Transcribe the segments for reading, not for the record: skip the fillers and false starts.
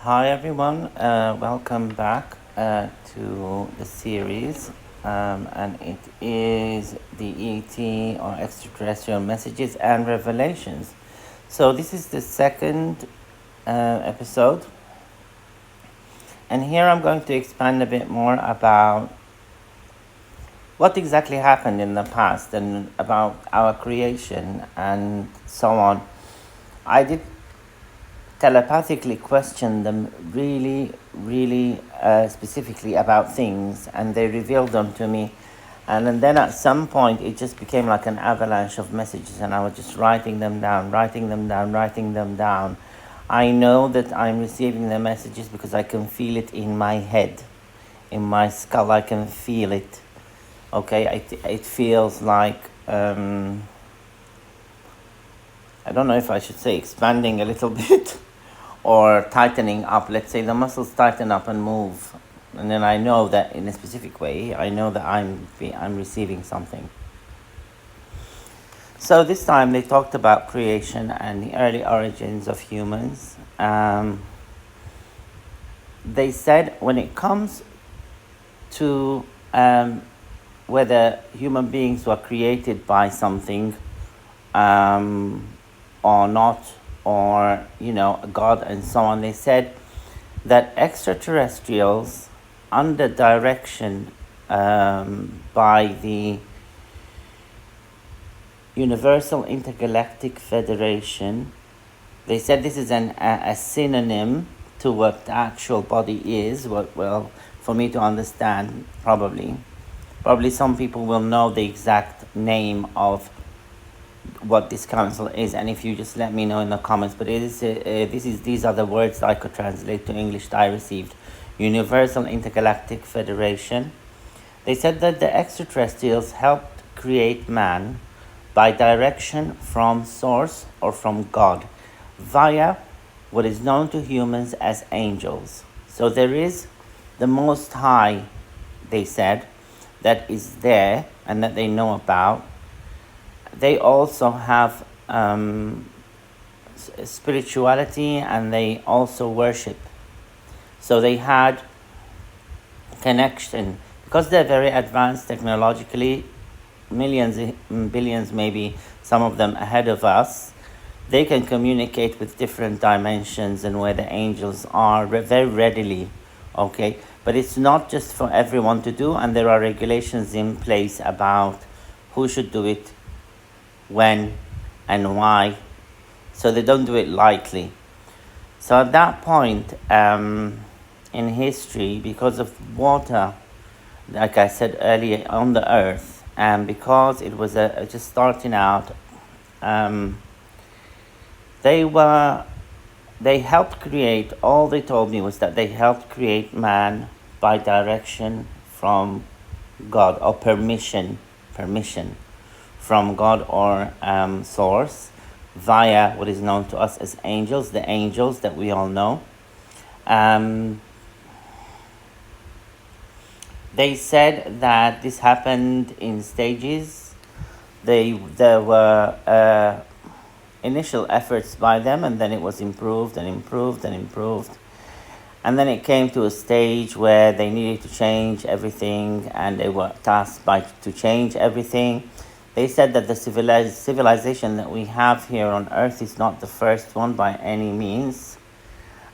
Hi everyone, welcome back to the series, and it is the ET or Extraterrestrial Messages and Revelations. So this is the second episode, and here I'm going to expand a bit more about what exactly happened in the past and about our creation and so on. I did telepathically question them really specifically about things, and they revealed them to me. And then at some point, it just became like an avalanche of messages, and I was just writing them down, writing them down, writing them down. I know that I'm receiving the messages because I can feel it in my head, in my skull. I can feel it. Okay, it feels like I don't know if I should say expanding a little bit or tightening up. Let's say the muscles tighten up and move, and then I know that in a specific way, I know that I'm receiving something. So this time they talked about creation and the early origins of humans. They said when it comes to whether human beings were created by something or not, or God and so on, they said that extraterrestrials under direction by the Universal Intergalactic Federation, they said this is a synonym to what the actual body is. Well, for me to understand, probably some people will know the exact name of what this council is, and if you just let me know in the comments. But it is these are the words I could translate to English that I received. Universal Intergalactic Federation. They said that the extraterrestrials helped create man by direction from source or from God via what is known to humans as angels. So there is the Most High, they said, that is there and that they know about. They also have spirituality, and they also worship. So they had connection because they're very advanced technologically, millions, billions, maybe some of them ahead of us. They can communicate with different dimensions and where the angels are very readily. Okay, but it's not just for everyone to do, and there are regulations in place about who should do it, when, and why. So they don't do it lightly. So at that point in history, because of water, like I said earlier, on the earth, and because it was just starting out, they helped create, all they told me was that they helped create man by direction from God, or permission from God or source, via what is known to us as angels, the angels that we all know. They said that this happened in stages. There were initial efforts by them, and then it was improved and improved and improved. And then it came to a stage where they needed to change everything, and they were tasked to change everything. They said that the civilization that we have here on Earth is not the first one by any means.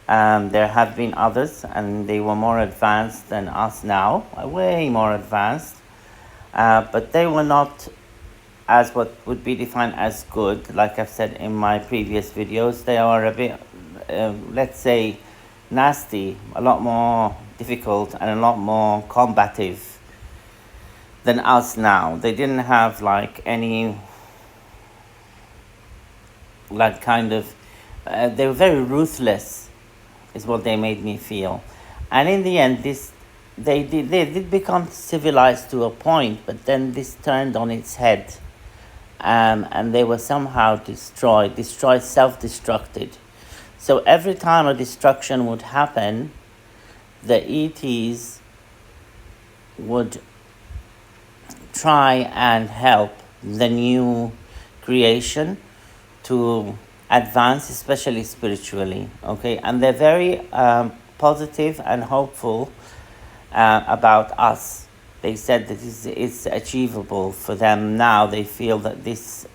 There have been others, and they were more advanced than us now, way more advanced. But they were not as what would be defined as good. Like I've said in my previous videos, they are a bit, let's say, nasty, a lot more difficult and a lot more combative than us now. They didn't have like any like kind of they were very ruthless is what they made me feel. And in the end, they did become civilized to a point, but then this turned on its head, and they were somehow destroyed, self-destructed. So every time a destruction would happen, the ETs would try and help the new creation to advanced, especially spiritually. Okay, and they're very positive and hopeful about us. They said that it's achievable for them now. They feel that this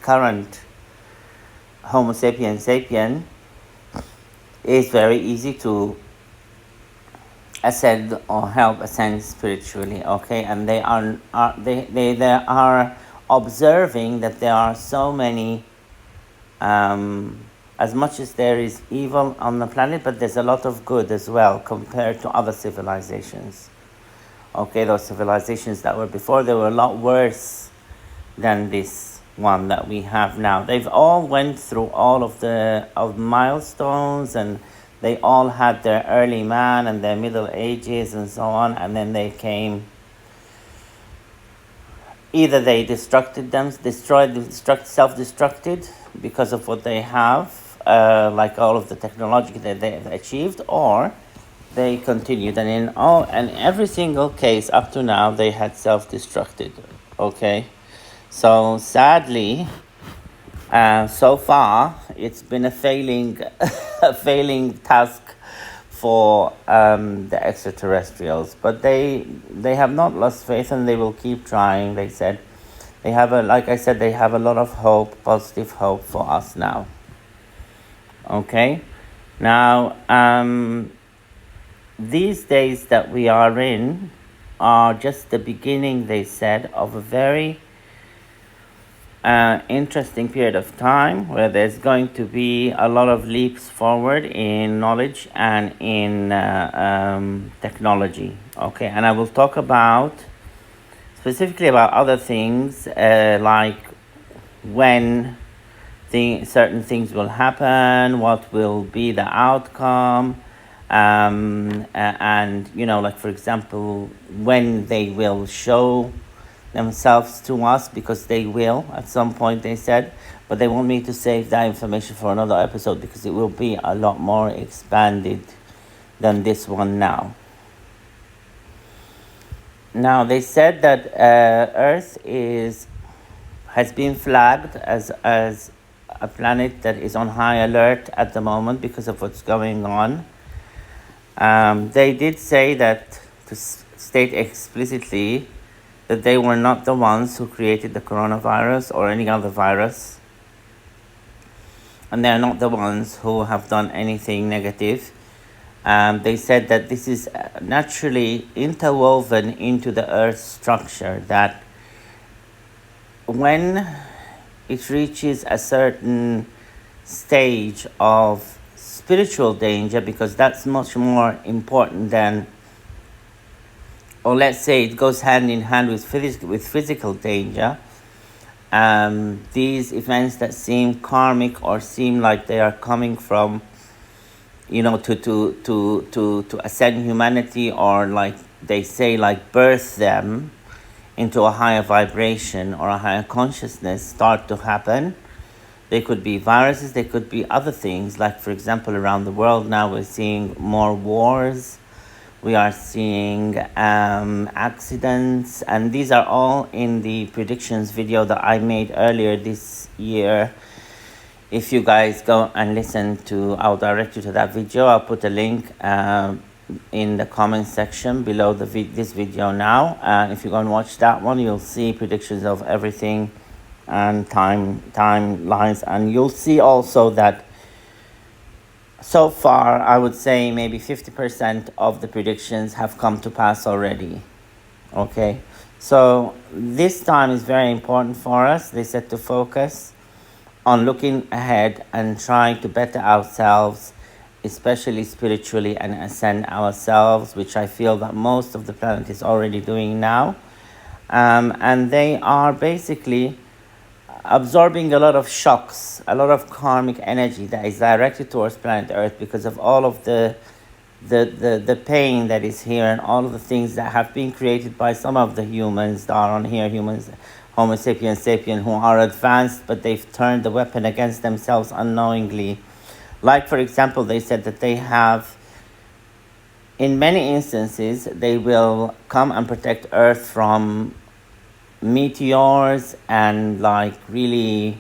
current Homo sapien is very easy to ascend or help ascend spiritually. Okay, and they are observing that there are so many. As much as there is evil on the planet, but there's a lot of good as well compared to other civilizations. Okay, those civilizations that were before, they were a lot worse than this one that we have now. They've all went through all of the milestones, and they all had their early man and their middle ages and so on, and then they came. Either they self-destructed because of what they have, like all of the technology that they have achieved, or they continued. And in every single case up to now, they had self-destructed. Okay, so sadly, so far it's been a failing task for the extraterrestrials, but they have not lost faith, and they will keep trying. They said they have like I said, they have a lot of hope, positive hope for us now. Okay, now these days that we are in are just the beginning, they said, of a very interesting period of time where there's going to be a lot of leaps forward in knowledge and in technology. Okay, and I will talk specifically about other things, like when certain things will happen, what will be the outcome, and like for example, when they will show themselves to us, because they will at some point, they said, but they want me to save that information for another episode because it will be a lot more expanded than this one now. Now they said that Earth has been flagged as a planet that is on high alert at the moment because of what's going on. They did say that, to state explicitly, that they were not the ones who created the coronavirus or any other virus, and they're not the ones who have done anything negative. They said that this is naturally interwoven into the Earth's structure, that when it reaches a certain stage of spiritual danger, because that's much more important than, or let's say it goes hand in hand with physical danger. These events that seem karmic or seem like they are coming from, to ascend humanity, or like they say, like birth them into a higher vibration or a higher consciousness, start to happen. They could be viruses, they could be other things. Like for example, around the world now we're seeing more wars. We are seeing accidents, and these are all in the predictions video that I made earlier this year. If you guys go and listen to, I'll direct you to that video. I'll put a link in the comment section below this video now. If you go and watch that one, you'll see predictions of everything and timelines, and you'll see also that so far, I would say maybe 50% of the predictions have come to pass already. Okay, so this time is very important for us. They said to focus on looking ahead and trying to better ourselves, especially spiritually, and ascend ourselves, which I feel that most of the planet is already doing now. And they are basically absorbing a lot of shocks, a lot of karmic energy that is directed towards planet Earth because of all of the pain that is here, and all of the things that have been created by some of the humans that are on here, humans, Homo sapien, who are advanced, but they've turned the weapon against themselves unknowingly. Like for example, they said that they have, in many instances, they will come and protect Earth from meteors and like really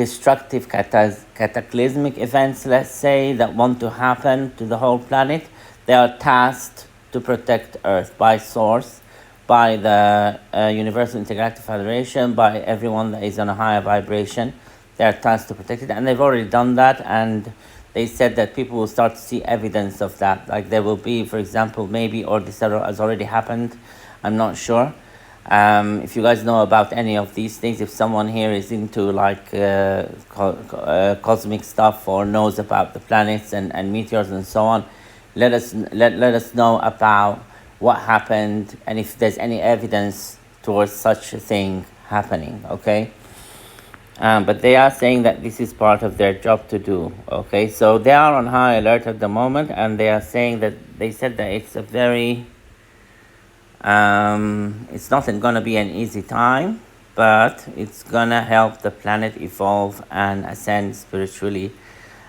destructive cataclysmic events, let's say, that want to happen to the whole planet, they are tasked to protect Earth by source, by the Universal Intergalactic Federation, by everyone that is on a higher vibration. They are tasked to protect it, and they've already done that, and they said that people will start to see evidence of that. Like there will be, for example, maybe, or this has already happened, I'm not sure. If you guys know about any of these things, if someone here is into like cosmic stuff or knows about the planets and meteors and so on, let us know about what happened and if there's any evidence towards such a thing happening, okay? But they are saying that this is part of their job to do, okay? So they are on high alert at the moment, and they are saying that, they said that it's a very, it's not going to be an easy time, but it's going to help the planet evolve and ascend spiritually.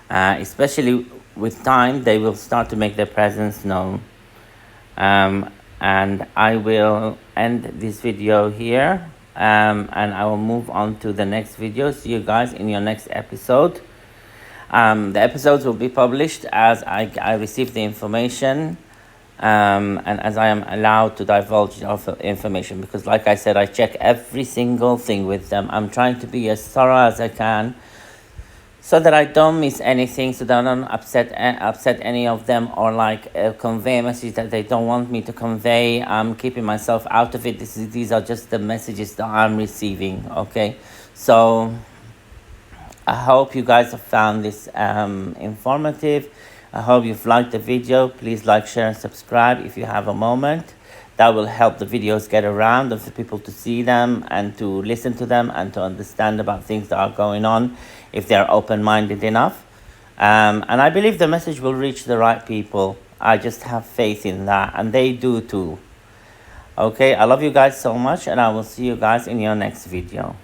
Especially with time, they will start to make their presence known. And I will end this video here, and I will move on to the next video. See you guys in your next episode. The episodes will be published as I receive the information, and as I am allowed to divulge information, because like I said, I check every single thing with them. I'm trying to be as thorough as I can, so that I don't miss anything, so that I don't upset any of them, or like convey a message that they don't want me to convey. I'm keeping myself out of it. These are just the messages that I'm receiving, okay? So I hope you guys have found this informative. I hope you've liked the video. Please like, share, and subscribe if you have a moment. That will help the videos get around and for people to see them and to listen to them and to understand about things that are going on if they're open-minded enough. And I believe the message will reach the right people. I just have faith in that, and they do too. Okay, I love you guys so much, and I will see you guys in your next video.